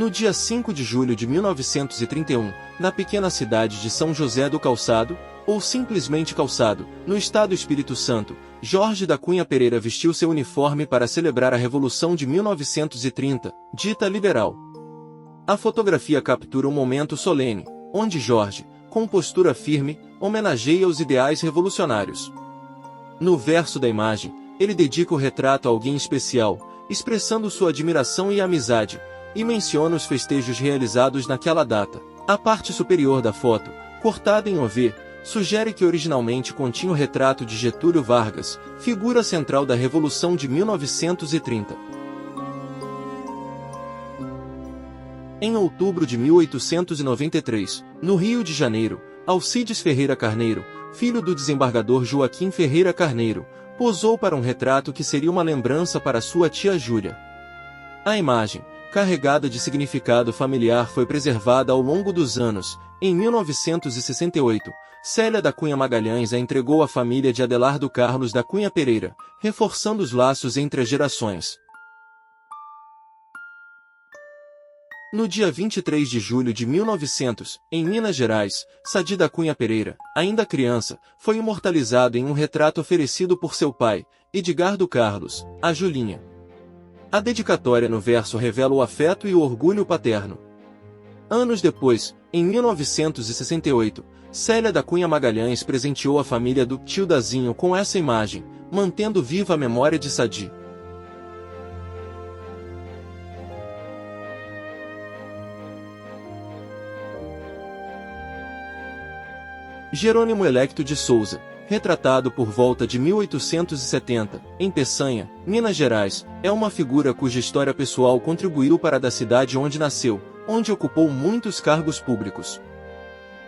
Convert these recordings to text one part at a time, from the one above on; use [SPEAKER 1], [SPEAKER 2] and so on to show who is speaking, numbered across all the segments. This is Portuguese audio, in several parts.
[SPEAKER 1] No dia 5 de julho de 1931, na pequena cidade de São José do Calçado, ou simplesmente Calçado, no estado Espírito Santo, Jorge da Cunha Pereira vestiu seu uniforme para celebrar a Revolução de 1930, dita liberal. A fotografia captura um momento solene, onde Jorge, com postura firme, homenageia os ideais revolucionários. No verso da imagem, ele dedica o retrato a alguém especial, expressando sua admiração e amizade, e menciona os festejos realizados naquela data. A parte superior da foto, cortada em OV, sugere que originalmente continha o retrato de Getúlio Vargas, figura central da Revolução de 1930. Em outubro de 1893, no Rio de Janeiro, Alcides Ferreira Carneiro, filho do desembargador Joaquim Ferreira Carneiro, posou para um retrato que seria uma lembrança para sua tia Júlia. A imagem, carregada de significado familiar, foi preservada ao longo dos anos. Em 1968, Célia da Cunha Magalhães a entregou à família de Adelardo Carlos da Cunha Pereira, reforçando os laços entre as gerações. No dia 23 de julho de 1900, em Minas Gerais, Sadi da Cunha Pereira, ainda criança, foi imortalizado em um retrato oferecido por seu pai, Edgardo Carlos, a Julinha. A dedicatória no verso revela o afeto e o orgulho paterno. Anos depois, em 1968, Célia da Cunha Magalhães presenteou a família do tio Dazinho com essa imagem, mantendo viva a memória de Sadi. Jerônimo Electo de Souza, retratado por volta de 1870, em Peçanha, Minas Gerais, é uma figura cuja história pessoal contribuiu para a da cidade onde nasceu, onde ocupou muitos cargos públicos.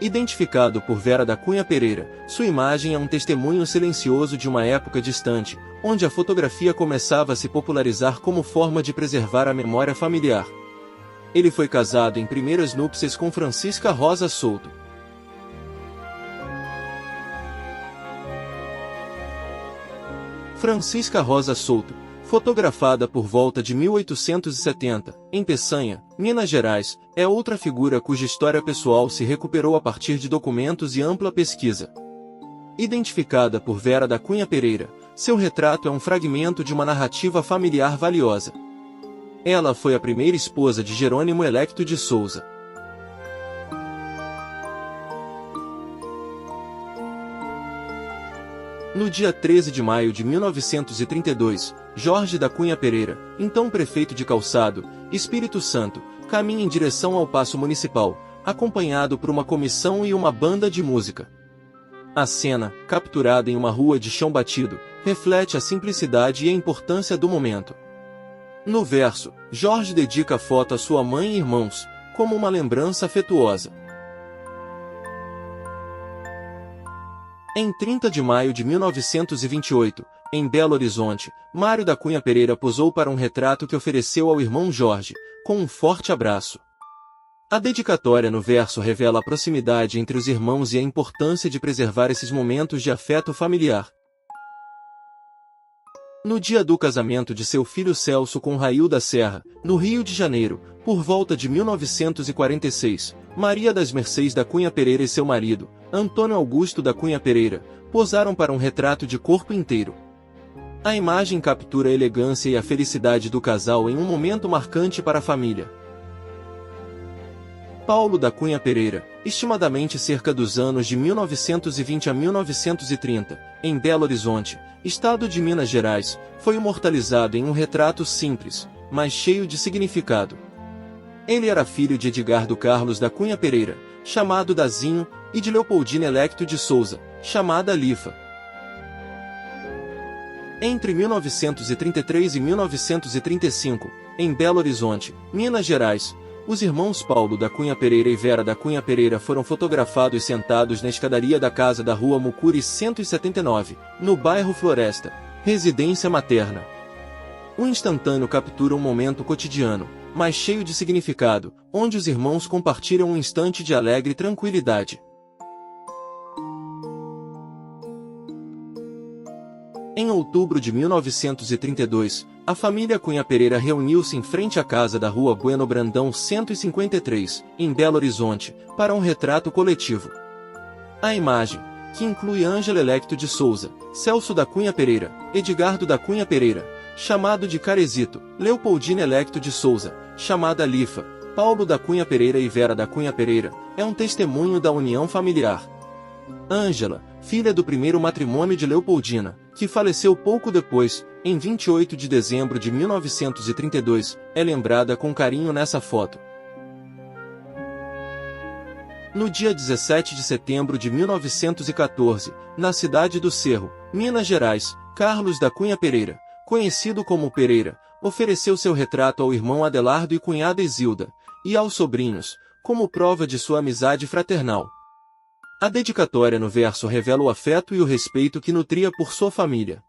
[SPEAKER 1] Identificado por Vera da Cunha Pereira, sua imagem é um testemunho silencioso de uma época distante, onde a fotografia começava a se popularizar como forma de preservar a memória familiar. Ele foi casado em primeiras núpcias com Francisca Rosa Souto. Francisca Rosa Souto, fotografada por volta de 1870, em Peçanha, Minas Gerais, é outra figura cuja história pessoal se recuperou a partir de documentos e ampla pesquisa. Identificada por Vera da Cunha Pereira, seu retrato é um fragmento de uma narrativa familiar valiosa. Ela foi a primeira esposa de Jerônimo Electo de Souza. No dia 13 de maio de 1932, Jorge da Cunha Pereira, então prefeito de Calçado, Espírito Santo, caminha em direção ao Paço Municipal, acompanhado por uma comissão e uma banda de música. A cena, capturada em uma rua de chão batido, reflete a simplicidade e a importância do momento. No verso, Jorge dedica a foto a sua mãe e irmãos, como uma lembrança afetuosa. Em 30 de maio de 1928, em Belo Horizonte, Mário da Cunha Pereira posou para um retrato que ofereceu ao irmão Jorge, com um forte abraço. A dedicatória no verso revela a proximidade entre os irmãos e a importância de preservar esses momentos de afeto familiar. No dia do casamento de seu filho Celso com Rail da Serra, no Rio de Janeiro, por volta de 1946, Maria das Mercês da Cunha Pereira e seu marido, Antônio Augusto da Cunha Pereira, posaram para um retrato de corpo inteiro. A imagem captura a elegância e a felicidade do casal em um momento marcante para a família. Paulo da Cunha Pereira, estimadamente cerca dos anos de 1920 a 1930, em Belo Horizonte, estado de Minas Gerais, foi imortalizado em um retrato simples, mas cheio de significado. Ele era filho de Edgardo Carlos da Cunha Pereira, chamado Dazinho, e de Leopoldina Electo de Souza, chamada Lifa. Entre 1933 e 1935, em Belo Horizonte, Minas Gerais, os irmãos Paulo da Cunha Pereira e Vera da Cunha Pereira foram fotografados sentados na escadaria da casa da Rua Mucuri 179, no bairro Floresta, residência materna. O instantâneo captura um momento cotidiano, mas cheio de significado, onde os irmãos compartilham um instante de alegre tranquilidade. Em outubro de 1932, a família Cunha Pereira reuniu-se em frente à casa da Rua Bueno Brandão 153, em Belo Horizonte, para um retrato coletivo. A imagem, que inclui Ângela Electo de Souza, Celso da Cunha Pereira, Edgardo da Cunha Pereira, chamado de Caresito, Leopoldina Electo de Souza, chamada Lifa, Paulo da Cunha Pereira e Vera da Cunha Pereira, é um testemunho da união familiar. Ângela, filha do primeiro matrimônio de Leopoldina, que faleceu pouco depois, em 28 de dezembro de 1932, é lembrada com carinho nessa foto. No dia 17 de setembro de 1914, na cidade do Cerro, Minas Gerais, Carlos da Cunha Pereira, conhecido como Pereira, ofereceu seu retrato ao irmão Adelardo e cunhada Isilda, e aos sobrinhos, como prova de sua amizade fraternal. A dedicatória no verso revela o afeto e o respeito que nutria por sua família.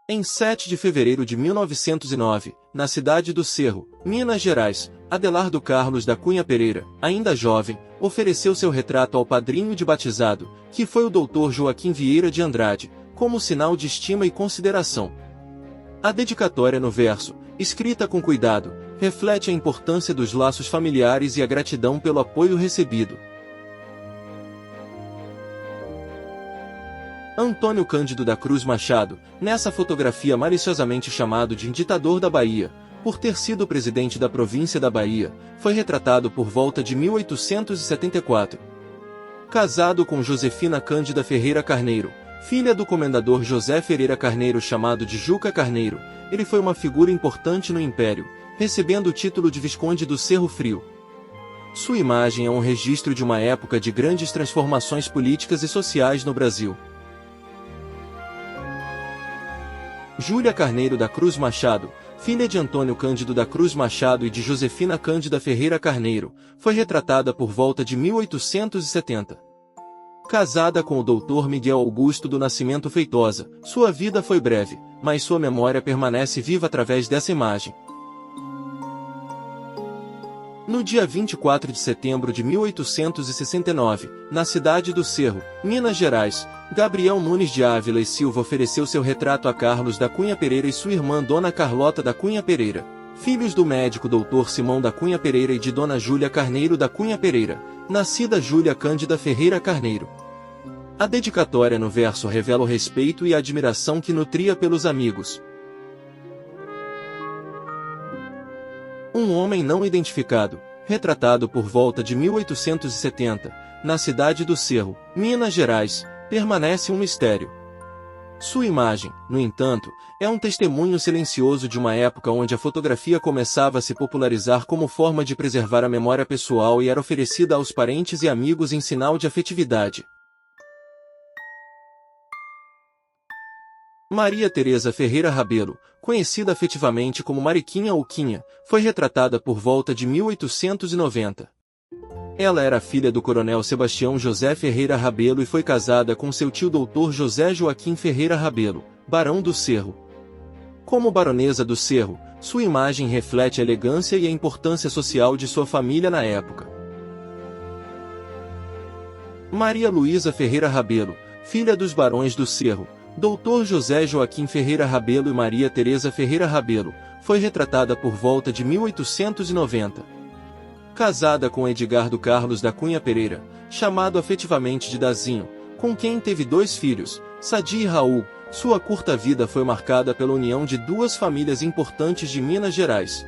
[SPEAKER 1] Em 7 de fevereiro de 1909, na cidade do Cerro, Minas Gerais, Adelardo Carlos da Cunha Pereira, ainda jovem, ofereceu seu retrato ao padrinho de batizado, que foi o Dr. Joaquim Vieira de Andrade, como sinal de estima e consideração. A dedicatória no verso, escrita com cuidado, reflete a importância dos laços familiares e a gratidão pelo apoio recebido. Antônio Cândido da Cruz Machado, nessa fotografia maliciosamente chamado de ditador da Bahia, por ter sido presidente da província da Bahia, foi retratado por volta de 1874. Casado com Josefina Cândida Ferreira Carneiro, filha do comendador José Ferreira Carneiro chamado de Juca Carneiro, ele foi uma figura importante no Império, recebendo o título de Visconde do Cerro Frio. Sua imagem é um registro de uma época de grandes transformações políticas e sociais no Brasil. Júlia Carneiro da Cruz Machado, filha de Antônio Cândido da Cruz Machado e de Josefina Cândida Ferreira Carneiro, foi retratada por volta de 1870. Casada com o Dr. Miguel Augusto do Nascimento Feitosa, sua vida foi breve, mas sua memória permanece viva através dessa imagem. No dia 24 de setembro de 1869, na cidade do Cerro, Minas Gerais, Gabriel Nunes de Ávila e Silva ofereceu seu retrato a Carlos da Cunha Pereira e sua irmã Dona Carlota da Cunha Pereira, filhos do médico Dr. Simão da Cunha Pereira e de Dona Júlia Carneiro da Cunha Pereira, nascida Júlia Cândida Ferreira Carneiro. A dedicatória no verso revela o respeito e a admiração que nutria pelos amigos. Um homem não identificado, retratado por volta de 1870, na cidade do Cerro, Minas Gerais, permanece um mistério. Sua imagem, no entanto, é um testemunho silencioso de uma época onde a fotografia começava a se popularizar como forma de preservar a memória pessoal e era oferecida aos parentes e amigos em sinal de afetividade. Maria Teresa Ferreira Rabelo, conhecida afetivamente como Mariquinha ou Quinha, foi retratada por volta de 1890. Ela era filha do coronel Sebastião José Ferreira Rabelo e foi casada com seu tio Dr. José Joaquim Ferreira Rabelo, barão do Cerro. Como baronesa do Cerro, sua imagem reflete a elegância e a importância social de sua família na época. Maria Luísa Ferreira Rabelo, filha dos barões do Cerro, Dr. José Joaquim Ferreira Rabelo e Maria Teresa Ferreira Rabelo, foi retratada por volta de 1890. Casada com Edgardo Carlos da Cunha Pereira, chamado afetivamente de Dazinho, com quem teve 2 filhos, Sadi e Raul, sua curta vida foi marcada pela união de 2 famílias importantes de Minas Gerais.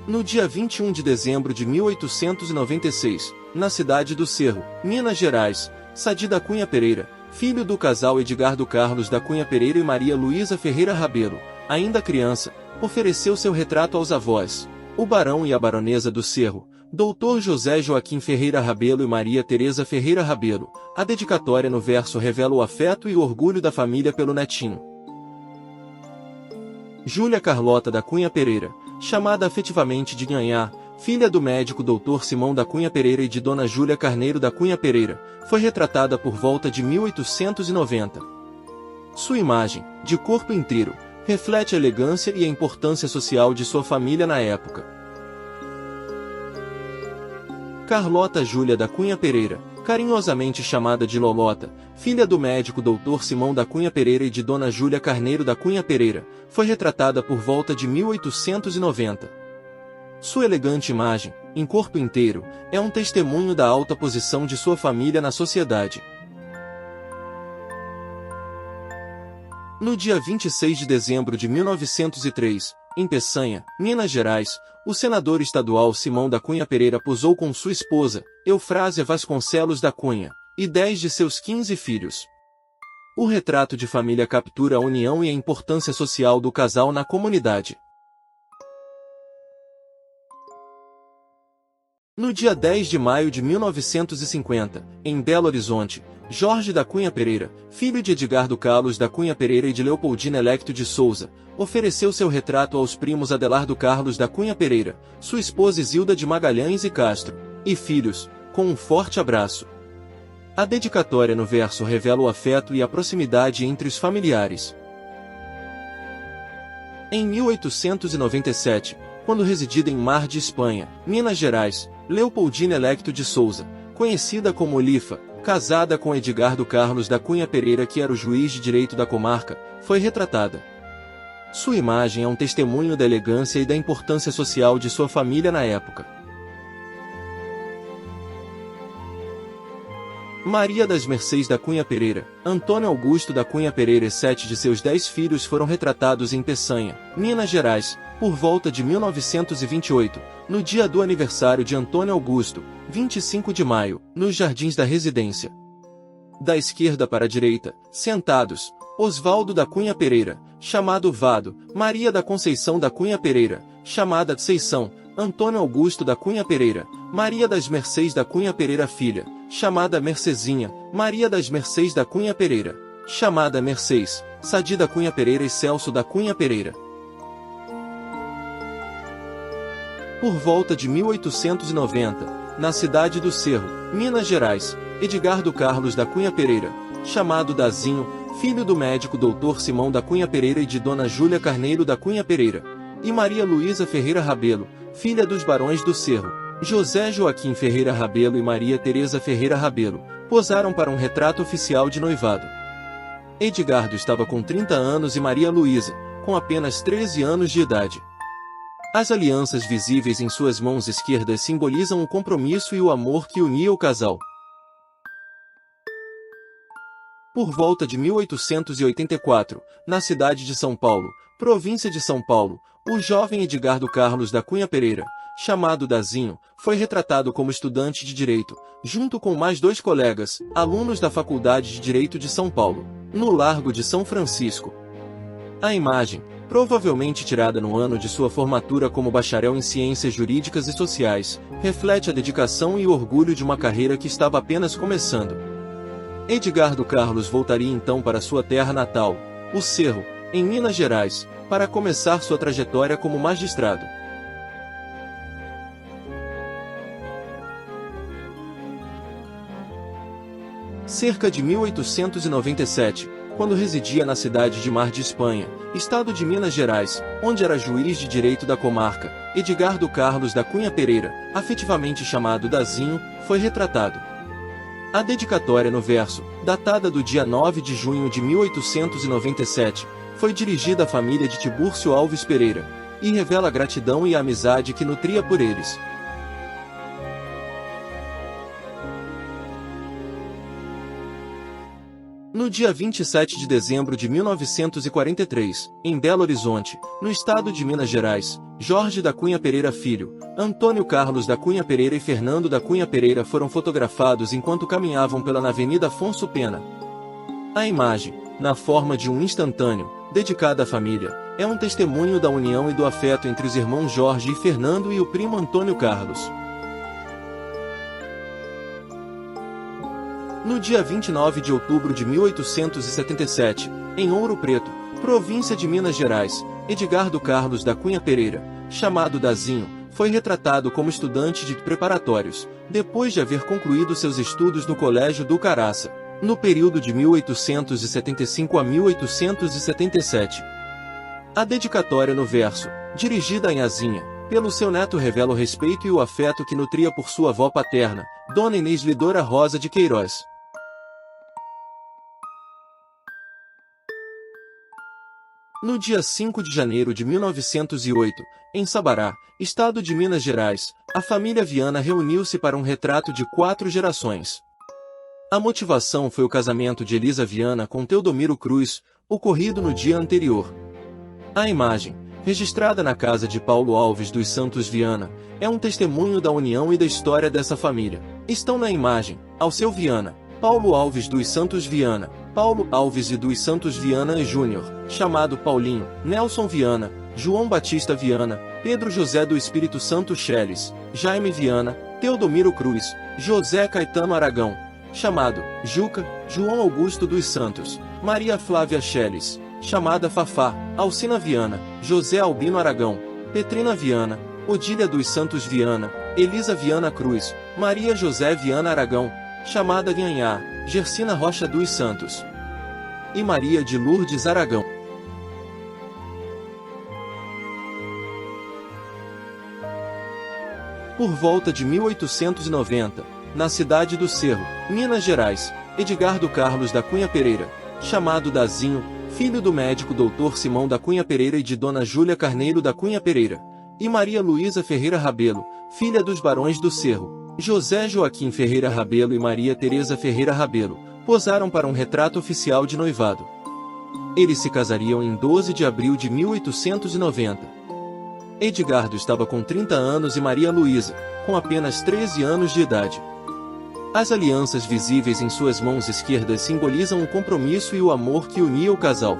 [SPEAKER 1] No dia 21 de dezembro de 1896, na cidade do Cerro, Minas Gerais, Sadi da Cunha Pereira, filho do casal Edgardo Carlos da Cunha Pereira e Maria Luísa Ferreira Rabelo, ainda criança, ofereceu seu retrato aos avós, o barão e a baronesa do Cerro, Dr. José Joaquim Ferreira Rabelo e Maria Teresa Ferreira Rabelo. A dedicatória no verso revela o afeto e o orgulho da família pelo netinho. Júlia Carlota da Cunha Pereira, chamada afetivamente de Nhanhá, filha do médico Dr. Simão da Cunha Pereira e de Dona Júlia Carneiro da Cunha Pereira, foi retratada por volta de 1890. Sua imagem, de corpo inteiro, reflete a elegância e a importância social de sua família na época. Carlota Júlia da Cunha Pereira, carinhosamente chamada de Lolota, filha do médico Dr. Simão da Cunha Pereira e de Dona Júlia Carneiro da Cunha Pereira, foi retratada por volta de 1890. Sua elegante imagem, em corpo inteiro, é um testemunho da alta posição de sua família na sociedade. No dia 26 de dezembro de 1903, em Peçanha, Minas Gerais, o senador estadual Simão da Cunha Pereira posou com sua esposa, Eufrásia Vasconcelos da Cunha, e 10 de seus 15 filhos. O retrato de família captura a união e a importância social do casal na comunidade. No dia 10 de maio de 1950, em Belo Horizonte, Jorge da Cunha Pereira, filho de Edgardo Carlos da Cunha Pereira e de Leopoldina Electo de Souza, ofereceu seu retrato aos primos Adelardo Carlos da Cunha Pereira, sua esposa Isilda de Magalhães e Castro, e filhos, com um forte abraço. A dedicatória no verso revela o afeto e a proximidade entre os familiares. Em 1897, quando residida em Mar de Espanha, Minas Gerais, Leopoldina Electo de Souza, conhecida como Olifa, casada com Edgardo Carlos da Cunha Pereira, que era o juiz de direito da comarca, foi retratada. Sua imagem é um testemunho da elegância e da importância social de sua família na época. Maria das Mercês da Cunha Pereira, Antônio Augusto da Cunha Pereira e 7 de seus 10 filhos foram retratados em Peçanha, Minas Gerais, por volta de 1928, no dia do aniversário de Antônio Augusto, 25 de maio, nos jardins da residência. Da esquerda para a direita, sentados, Osvaldo da Cunha Pereira, chamado Vado, Maria da Conceição da Cunha Pereira, chamada Seição, Antônio Augusto da Cunha Pereira, Maria das Mercês da Cunha Pereira filha, chamada Mercezinha, Maria das Mercês da Cunha Pereira, chamada Mercês, Sadi da Cunha Pereira e Celso da Cunha Pereira. Por volta de 1890, na cidade do Cerro, Minas Gerais, Edgardo Carlos da Cunha Pereira, chamado Dazinho, filho do médico Dr. Simão da Cunha Pereira e de Dona Júlia Carneiro da Cunha Pereira, e Maria Luísa Ferreira Rabelo, filha dos barões do Cerro, José Joaquim Ferreira Rabelo e Maria Teresa Ferreira Rabelo, posaram para um retrato oficial de noivado. Edgardo estava com 30 anos e Maria Luísa, com apenas 13 anos de idade. As alianças visíveis em suas mãos esquerdas simbolizam o compromisso e o amor que unia o casal. Por volta de 1884, na cidade de São Paulo, província de São Paulo, o jovem Edgardo Carlos da Cunha Pereira, chamado Dazinho, foi retratado como estudante de Direito, junto com mais 2 colegas, alunos da Faculdade de Direito de São Paulo, no Largo de São Francisco. A imagem, provavelmente tirada no ano de sua formatura como bacharel em Ciências Jurídicas e Sociais, reflete a dedicação e o orgulho de uma carreira que estava apenas começando. Edgardo Carlos voltaria então para sua terra natal, o Cerro, em Minas Gerais, para começar sua trajetória como magistrado. Cerca de 1897, quando residia na cidade de Mar de Espanha, estado de Minas Gerais, onde era juiz de direito da comarca, Edgardo Carlos da Cunha Pereira, afetivamente chamado Dazinho, foi retratado. A dedicatória no verso, datada do dia 9 de junho de 1897, foi dirigida à família de Tibúrcio Alves Pereira, e revela a gratidão e a amizade que nutria por eles. No dia 27 de dezembro de 1943, em Belo Horizonte, no estado de Minas Gerais, Jorge da Cunha Pereira Filho, Antônio Carlos da Cunha Pereira e Fernando da Cunha Pereira foram fotografados enquanto caminhavam pela Avenida Afonso Pena. A imagem, na forma de um instantâneo, dedicada à família, é um testemunho da união e do afeto entre os irmãos Jorge e Fernando e o primo Antônio Carlos. No dia 29 de outubro de 1877, em Ouro Preto, província de Minas Gerais, Edgardo Carlos da Cunha Pereira, chamado Dazinho, foi retratado como estudante de preparatórios, depois de haver concluído seus estudos no Colégio do Caraça, no período de 1875 a 1877. A dedicatória no verso, dirigida a Nhazinha, pelo seu neto revela o respeito e o afeto que nutria por sua avó paterna, Dona Inês Lidora Rosa de Queiroz. No dia 5 de janeiro de 1908, em Sabará, estado de Minas Gerais, a família Viana reuniu-se para um retrato de 4 gerações. A motivação foi o casamento de Elisa Viana com Teodomiro Cruz, ocorrido no dia anterior. A imagem, registrada na casa de Paulo Alves dos Santos Viana, é um testemunho da união e da história dessa família. Estão na imagem, Alceu Viana, Paulo Alves dos Santos Viana, Paulo Alves e dos Santos Viana Júnior, chamado Paulinho, Nelson Viana, João Batista Viana, Pedro José do Espírito Santo Cheles, Jaime Viana, Teodomiro Cruz, José Caetano Aragão, chamado Juca, João Augusto dos Santos, Maria Flávia Cheles, chamada Fafá, Alcina Viana, José Albino Aragão, Petrina Viana, Odília dos Santos Viana, Elisa Viana Cruz, Maria José Viana Aragão, chamada Nhanhá, Gersina Rocha dos Santos e Maria de Lourdes Aragão. Por volta de 1890, na cidade do Cerro, Minas Gerais, Edgardo Carlos da Cunha Pereira, chamado Dazinho, filho do médico Dr. Simão da Cunha Pereira e de Dona Júlia Carneiro da Cunha Pereira, e Maria Luísa Ferreira Rabelo, filha dos barões do Cerro, José Joaquim Ferreira Rabelo e Maria Teresa Ferreira Rabelo, posaram para um retrato oficial de noivado. Eles se casariam em 12 de abril de 1890. Edgardo estava com 30 anos e Maria Luísa, com apenas 13 anos de idade. As alianças visíveis em suas mãos esquerdas simbolizam o compromisso e o amor que unia o casal.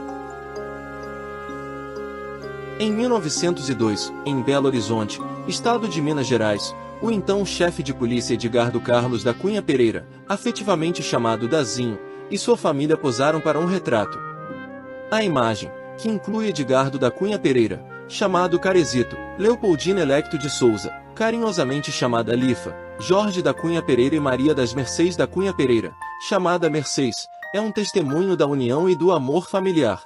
[SPEAKER 1] Em 1902, em Belo Horizonte, estado de Minas Gerais, o então chefe de polícia Edgardo Carlos da Cunha Pereira, afetivamente chamado Dazinho, e sua família posaram para um retrato. A imagem, que inclui Edgardo da Cunha Pereira, chamado Caresito, Leopoldina Electo de Souza, carinhosamente chamada Lifa, Jorge da Cunha Pereira e Maria das Mercês da Cunha Pereira, chamada Mercês, é um testemunho da união e do amor familiar.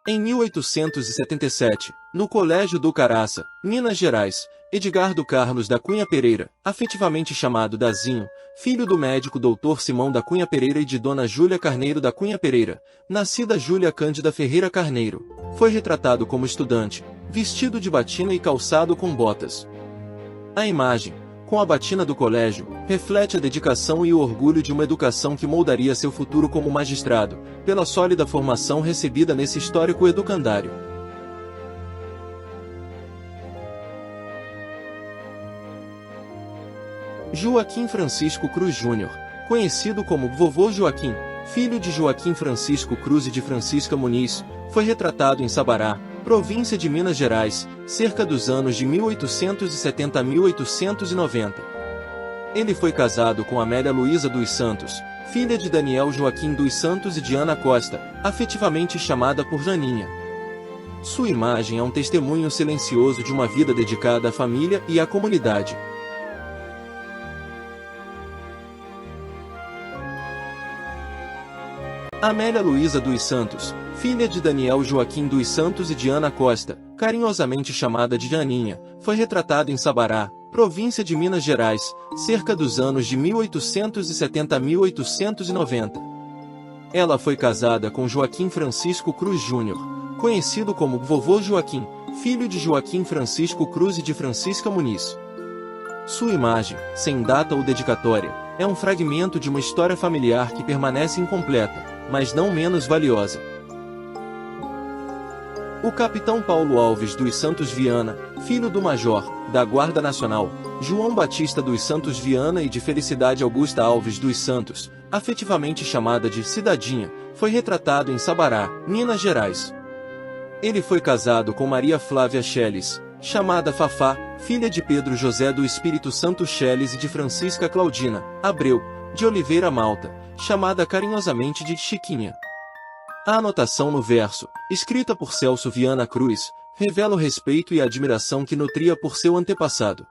[SPEAKER 1] Em 1877, no Colégio do Caraça, Minas Gerais, Edgardo Carlos da Cunha Pereira, afetivamente chamado Dazinho, filho do médico Dr. Simão da Cunha Pereira e de Dona Júlia Carneiro da Cunha Pereira, nascida Júlia Cândida Ferreira Carneiro, foi retratado como estudante, vestido de batina e calçado com botas. A imagem, com a batina do colégio, reflete a dedicação e o orgulho de uma educação que moldaria seu futuro como magistrado, pela sólida formação recebida nesse histórico educandário. Joaquim Francisco Cruz Júnior, conhecido como Vovô Joaquim, filho de Joaquim Francisco Cruz e de Francisca Muniz, foi retratado em Sabará, província de Minas Gerais, cerca dos anos de 1870 a 1890. Ele foi casado com Amélia Luísa dos Santos, filha de Daniel Joaquim dos Santos e de Ana Costa, afetivamente chamada por Janinha. Sua imagem é um testemunho silencioso de uma vida dedicada à família e à comunidade. Amélia Luísa dos Santos, filha de Daniel Joaquim dos Santos e de Ana Costa, carinhosamente chamada de Janinha, foi retratada em Sabará, província de Minas Gerais, cerca dos anos de 1870 a 1890. Ela foi casada com Joaquim Francisco Cruz Júnior, conhecido como Vovô Joaquim, filho de Joaquim Francisco Cruz e de Francisca Muniz. Sua imagem, sem data ou dedicatória, é um fragmento de uma história familiar que permanece incompleta, mas não menos valiosa. O capitão Paulo Alves dos Santos Viana, filho do major, da Guarda Nacional, João Batista dos Santos Viana e de Felicidade Augusta Alves dos Santos, afetivamente chamada de Cidadinha, foi retratado em Sabará, Minas Gerais. Ele foi casado com Maria Flávia Cheles, chamada Fafá, filha de Pedro José do Espírito Santo Cheles e de Francisca Claudina Abreu, de Oliveira Malta, chamada carinhosamente de Chiquinha. A anotação no verso, escrita por Celso Viana Cruz, revela o respeito e a admiração que nutria por seu antepassado.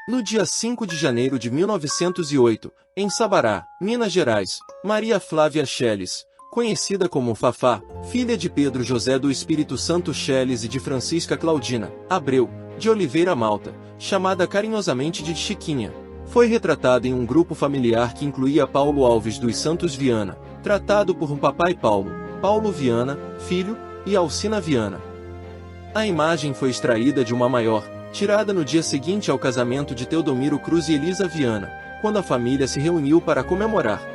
[SPEAKER 1] No dia 5 de janeiro de 1908, em Sabará, Minas Gerais, Maria Flávia Cheles, conhecida como Fafá, filha de Pedro José do Espírito Santo Cheles e de Francisca Claudina Abreu, de Oliveira Malta, chamada carinhosamente de Chiquinha. Foi retratada em um grupo familiar que incluía Paulo Alves dos Santos Viana, tratado por um papai Paulo, Paulo Viana, filho, e Alcina Viana. A imagem foi extraída de uma maior, tirada no dia seguinte ao casamento de Teodomiro Cruz e Elisa Viana, quando a família se reuniu para comemorar.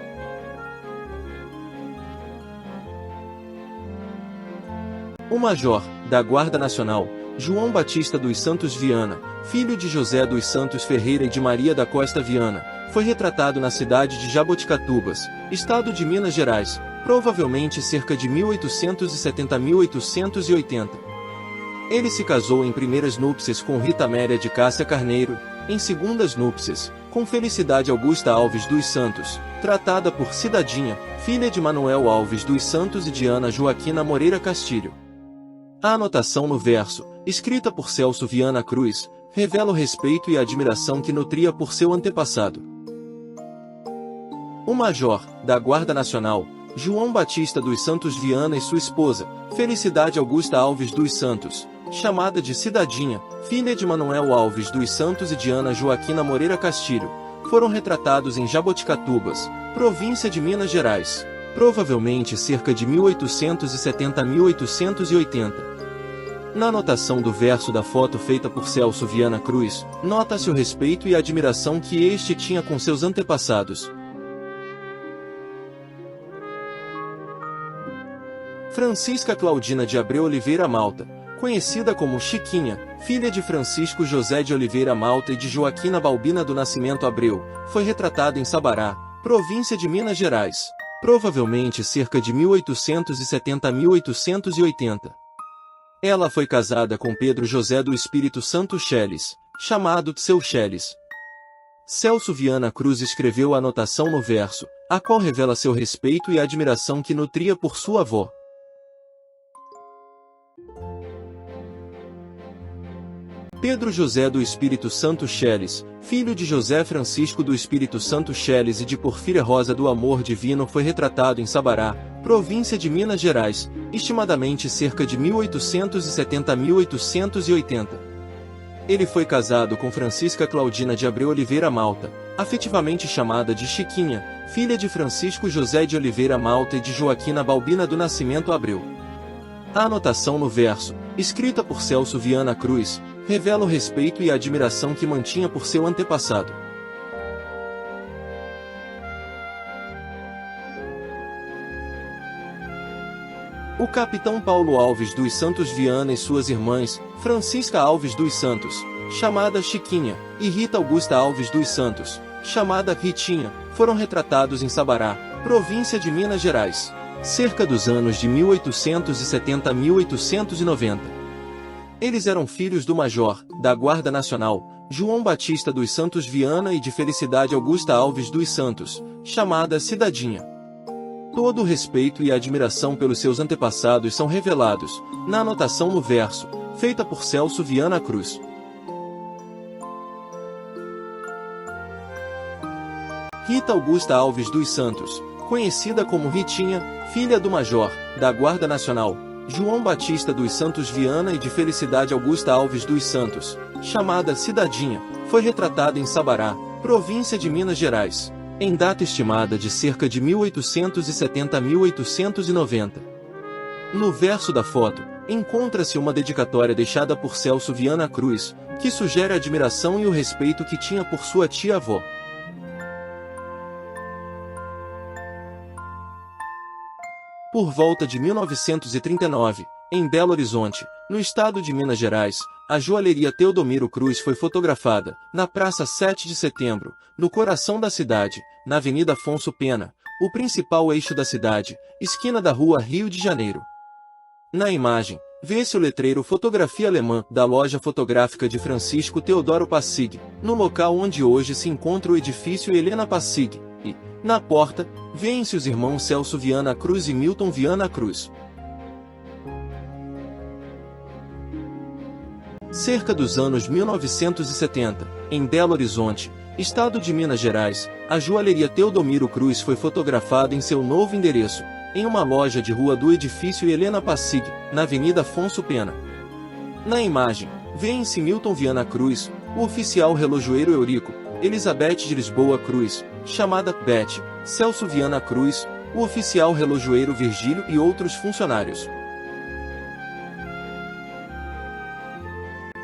[SPEAKER 1] O major, da Guarda Nacional, João Batista dos Santos Viana, filho de José dos Santos Ferreira e de Maria da Costa Viana, foi retratado na cidade de Jaboticatubas, estado de Minas Gerais, provavelmente cerca de 1870-1880. Ele se casou em primeiras núpcias com Rita Amélia de Cássia Carneiro, em segundas núpcias, com Felicidade Augusta Alves dos Santos, tratada por Cidadinha, filha de Manuel Alves dos Santos e de Ana Joaquina Moreira Castilho. A anotação no verso, escrita por Celso Viana Cruz, revela o respeito e a admiração que nutria por seu antepassado. O major, da Guarda Nacional, João Batista dos Santos Viana e sua esposa, Felicidade Augusta Alves dos Santos, chamada de Cidadinha, filha de Manuel Alves dos Santos e de Ana Joaquina Moreira Castilho, foram retratados em Jaboticatubas, província de Minas Gerais, provavelmente cerca de 1870-1880. Na anotação do verso da foto feita por Celso Viana Cruz, nota-se o respeito e a admiração que este tinha com seus antepassados. Francisca Claudina de Abreu Oliveira Malta, conhecida como Chiquinha, filha de Francisco José de Oliveira Malta e de Joaquina Balbina do Nascimento Abreu, foi retratada em Sabará, província de Minas Gerais, provavelmente cerca de 1870-1880. Ela foi casada com Pedro José do Espírito Santo Cheles, chamado de seu Cheles. Celso Viana Cruz escreveu a anotação no verso, a qual revela seu respeito e a admiração que nutria por sua avó. Pedro José do Espírito Santo Cheles, filho de José Francisco do Espírito Santo Cheles e de Porfíria Rosa do Amor Divino, foi retratado em Sabará, província de Minas Gerais, estimadamente cerca de 1870-1880. Ele foi casado com Francisca Claudina de Abreu Oliveira Malta, afetivamente chamada de Chiquinha, filha de Francisco José de Oliveira Malta e de Joaquina Balbina do Nascimento Abreu. A anotação no verso, escrita por Celso Viana Cruz, revela o respeito e a admiração que mantinha por seu antepassado. O capitão Paulo Alves dos Santos Viana e suas irmãs, Francisca Alves dos Santos, chamada Chiquinha, e Rita Augusta Alves dos Santos, chamada Ritinha, foram retratados em Sabará, província de Minas Gerais, cerca dos anos de 1870 a 1890. Eles eram filhos do major, da Guarda Nacional, João Batista dos Santos Viana e de Felicidade Augusta Alves dos Santos, chamada Cidadinha. Todo o respeito e a admiração pelos seus antepassados são revelados, na anotação no verso, feita por Celso Viana Cruz. Rita Augusta Alves dos Santos, conhecida como Ritinha, filha do major, da Guarda Nacional, João Batista dos Santos Viana e de Felicidade Augusta Alves dos Santos, chamada Cidadinha, foi retratada em Sabará, província de Minas Gerais, em data estimada de cerca de 1870 a 1890. No verso da foto, encontra-se uma dedicatória deixada por Celso Viana Cruz, que sugere a admiração e o respeito que tinha por sua tia-avó. Por volta de 1939, em Belo Horizonte, no estado de Minas Gerais, a joalheria Teodomiro Cruz foi fotografada, na Praça 7 de Setembro, no coração da cidade, na Avenida Afonso Pena, o principal eixo da cidade, esquina da Rua Rio de Janeiro. Na imagem, vê-se o letreiro Fotografia Alemã, da loja fotográfica de Francisco Teodoro Passig, no local onde hoje se encontra o edifício Helena Passig, e, na porta, vêem-se os irmãos Celso Viana Cruz e Milton Viana Cruz. Cerca dos anos 1970, em Belo Horizonte, estado de Minas Gerais, a joalheria Teodomiro Cruz foi fotografada em seu novo endereço, em uma loja de rua do edifício Helena Passig, na Avenida Afonso Pena. Na imagem, vêem-se Milton Viana Cruz, o oficial relojoeiro Eurico, Elizabeth de Lisboa Cruz, chamada Beth, Celso Viana Cruz, o oficial relojoeiro Virgílio e outros funcionários.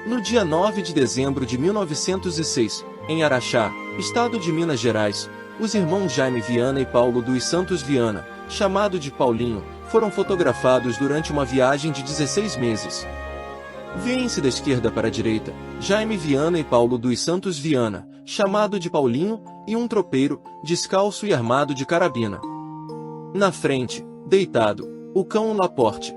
[SPEAKER 1] No dia 9 de dezembro de 1906, em Araxá, estado de Minas Gerais, os irmãos Jaime Viana e Paulo dos Santos Viana, chamado de Paulinho, foram fotografados durante uma viagem de 16 meses. Vêem-se da esquerda para a direita, Jaime Viana e Paulo dos Santos Viana, chamado de Paulinho, e um tropeiro, descalço e armado de carabina. Na frente, deitado, o cão Laporte.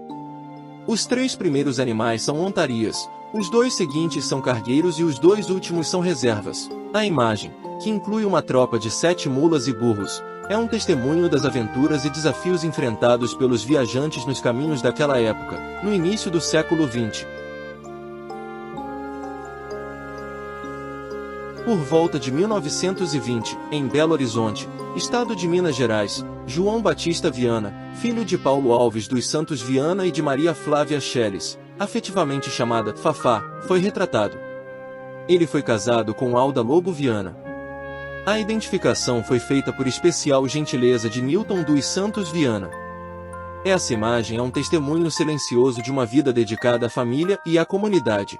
[SPEAKER 1] Os 3 primeiros animais são montarias, os 2 seguintes são cargueiros e os 2 últimos são reservas. A imagem, que inclui uma tropa de 7 mulas e burros, é um testemunho das aventuras e desafios enfrentados pelos viajantes nos caminhos daquela época, no início do século XX. Por volta de 1920, em Belo Horizonte, estado de Minas Gerais, João Batista Viana, filho de Paulo Alves dos Santos Viana e de Maria Flávia Schelles, afetivamente chamada Fafá, foi retratado. Ele foi casado com Alda Lobo Viana. A identificação foi feita por especial gentileza de Milton dos Santos Viana. Essa imagem é um testemunho silencioso de uma vida dedicada à família e à comunidade.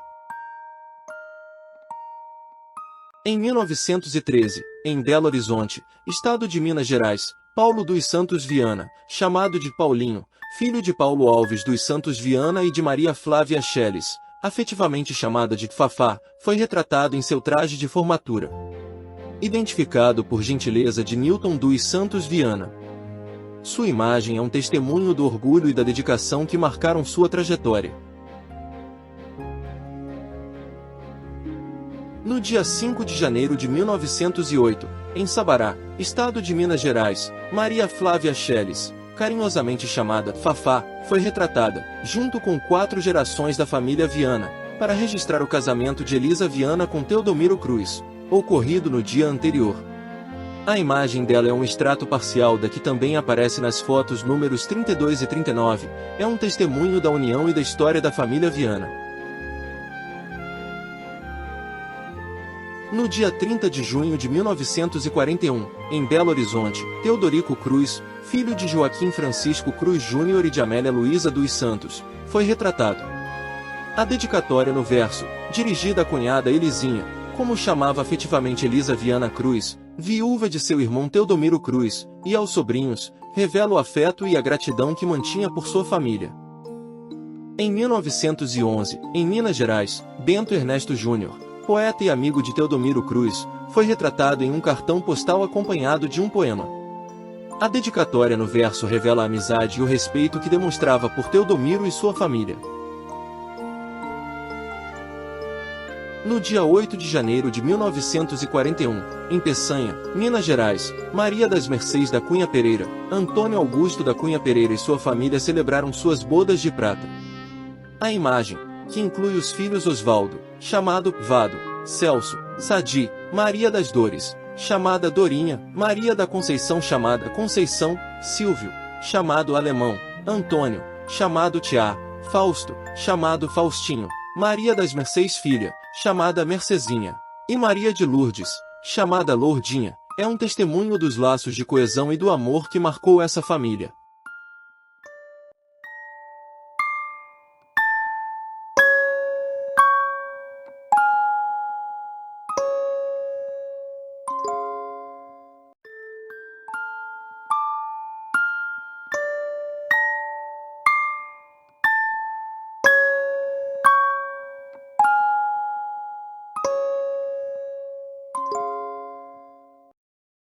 [SPEAKER 1] Em 1913, em Belo Horizonte, estado de Minas Gerais, Paulo dos Santos Viana, chamado de Paulinho, filho de Paulo Alves dos Santos Viana e de Maria Flávia Schelles, afetivamente chamada de Fafá, foi retratado em seu traje de formatura. Identificado por gentileza de Milton dos Santos Viana. Sua imagem é um testemunho do orgulho e da dedicação que marcaram sua trajetória. No dia 5 de janeiro de 1908, em Sabará, estado de Minas Gerais, Maria Flávia Schelles, carinhosamente chamada Fafá, foi retratada, junto com 4 gerações da família Viana, para registrar o casamento de Elisa Viana com Teodomiro Cruz, ocorrido no dia anterior. A imagem dela é um extrato parcial da que também aparece nas fotos números 32 e 39, é um testemunho da união e da história da família Viana. No dia 30 de junho de 1941, em Belo Horizonte, Teodorico Cruz, filho de Joaquim Francisco Cruz Júnior e de Amélia Luísa dos Santos, foi retratado. A dedicatória no verso, dirigida à cunhada Elisinha, como chamava afetivamente Elisa Viana Cruz, viúva de seu irmão Teodomiro Cruz, e aos sobrinhos, revela o afeto e a gratidão que mantinha por sua família. Em 1911, em Minas Gerais, Bento Ernesto Júnior, poeta e amigo de Teodomiro Cruz, foi retratado em um cartão postal acompanhado de um poema. A dedicatória no verso revela a amizade e o respeito que demonstrava por Teodomiro e sua família. No dia 8 de janeiro de 1941, em Peçanha, Minas Gerais, Maria das Mercês da Cunha Pereira, Antônio Augusto da Cunha Pereira e sua família celebraram suas bodas de prata. A imagem, que inclui os filhos Osvaldo, chamado Vado, Celso, Sadi, Maria das Dores, chamada Dorinha, Maria da Conceição chamada Conceição, Silvio, chamado Alemão, Antônio, chamado Tiá, Fausto, chamado Faustinho, Maria das Mercês filha, chamada Mercezinha, e Maria de Lourdes, chamada Lourdinha, é um testemunho dos laços de coesão e do amor que marcou essa família.